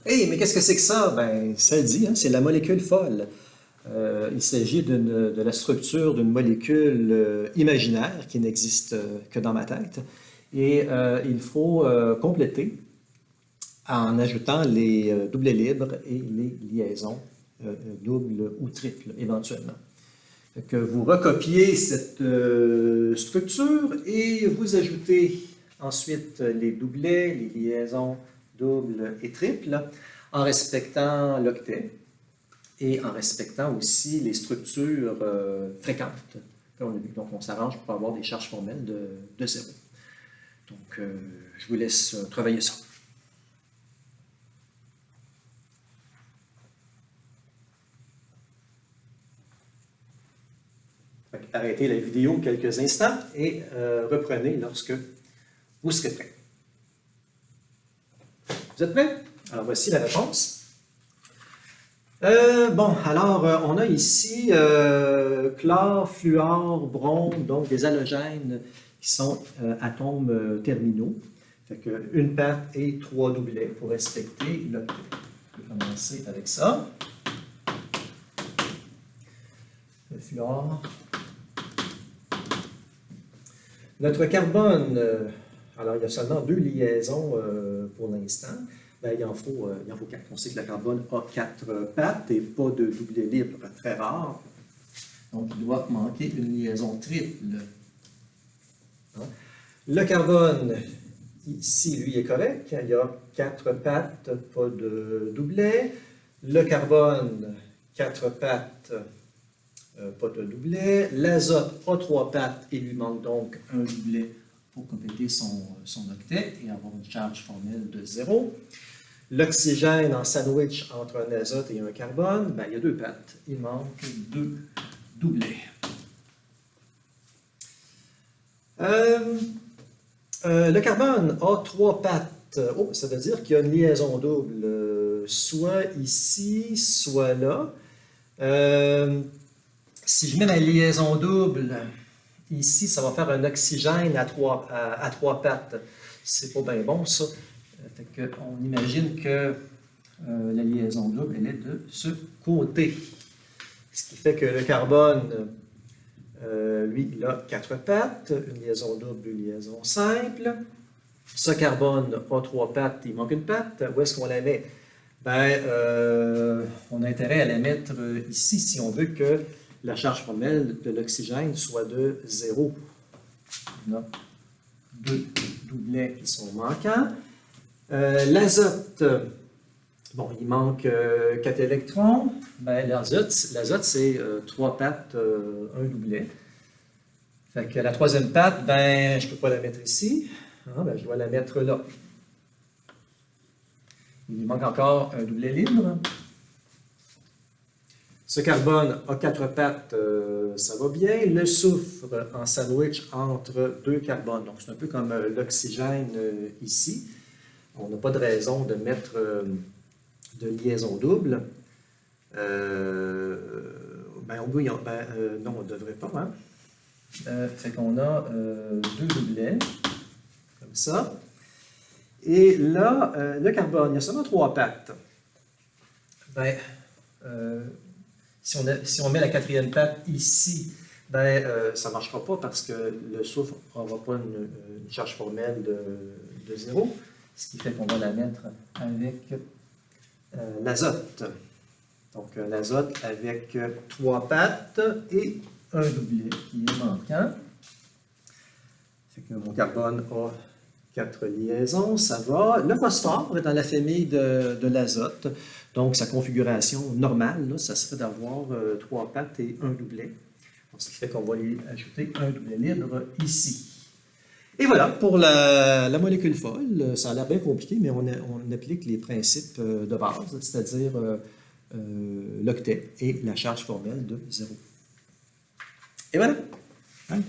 Hey, mais qu'est-ce que c'est que ça? Ben, ça le dit, hein, c'est la molécule folle. Il s'agit de la structure d'une molécule imaginaire qui n'existe que dans ma tête. Et il faut compléter en ajoutant les doublets libres et les liaisons doubles ou triples éventuellement. Fait que vous recopiez cette structure et vous ajoutez ensuite les doublets, les liaisons doubles et triples en respectant l'octet et en respectant aussi les structures fréquentes. Donc, on s'arrange pour avoir des charges formelles de zéro. Donc, je vous laisse travailler ça. Arrêtez la vidéo quelques instants et reprenez lorsque vous serez prêt. Vous êtes prêts? Alors, voici la réponse. Bon, alors, on a ici chlore, fluor, brome, donc des halogènes qui sont atomes terminaux. Fait que une patte et 3 doublets pour respecter l'octet. Je vais commencer avec ça. Le fluor. Notre carbone, alors il y a seulement 2 liaisons pour l'instant. Ben, il en faut 4. On sait que le carbone a 4 pattes et pas de doublet libre, très rare. Donc, il doit manquer une liaison triple. Hein? Le carbone, ici, lui, est correct. Il y a 4 pattes, pas de doublet. Le carbone, 4 pattes, pas de doublet. L'azote a 3 pattes et lui manque donc un doublet pour compléter son octet et avoir une charge formelle de 0. L'oxygène en sandwich entre un azote et un carbone, ben, il y a 2 pattes. Il manque 2 doublets. Le carbone a 3 pattes. Oh, ça veut dire qu'il y a une liaison double, soit ici, soit là. Si je mets ma liaison double ici, ça va faire un oxygène à 3 pattes. C'est pas bien bon, ça. Fait que on imagine que la liaison double, elle est de ce côté. Ce qui fait que le carbone, lui, il a 4 pattes, une liaison double, une liaison simple. Ce carbone a 3 pattes, il manque une patte. Où est-ce qu'on la met? Ben, on a intérêt à la mettre ici si on veut que la charge formelle de l'oxygène soit de 0. On a 2 doublets qui sont manquants. L'azote, bon, il manque 4 électrons. Ben, l'azote, c'est 3 pattes, un doublet. Fait que la troisième patte, ben, je ne peux pas la mettre ici. Ah, ben, je dois la mettre là. Il manque encore un doublet libre. Ce carbone a 4 pattes, ça va bien. Le soufre en sandwich entre 2 carbones. Donc, c'est un peu comme l'oxygène ici. On n'a pas de raison de mettre de liaison double. Non, on ne devrait pas. Hein? Fait qu'on a 2 doublets, comme ça. Et là, le carbone, il y a seulement 3 pattes. Ben, si on met la 4e patte ici, ben, ça ne marchera pas parce que le soufre n'aura pas une charge formelle de 0. Ce qui fait qu'on va la mettre avec l'azote. Donc, l'azote avec 3 pattes et un doublet qui est manquant. Fait que mon carbone a 4 liaisons, ça va. Le phosphore est dans la famille de l'azote. Donc, sa configuration normale, là, ça serait d'avoir 3 pattes et un doublet. Donc, ce qui fait qu'on va lui ajouter un doublet libre ici. Et voilà, pour la molécule folle, ça a l'air bien compliqué, mais on applique les principes de base, c'est-à-dire l'octet et la charge formelle de 0. Et voilà. Hein?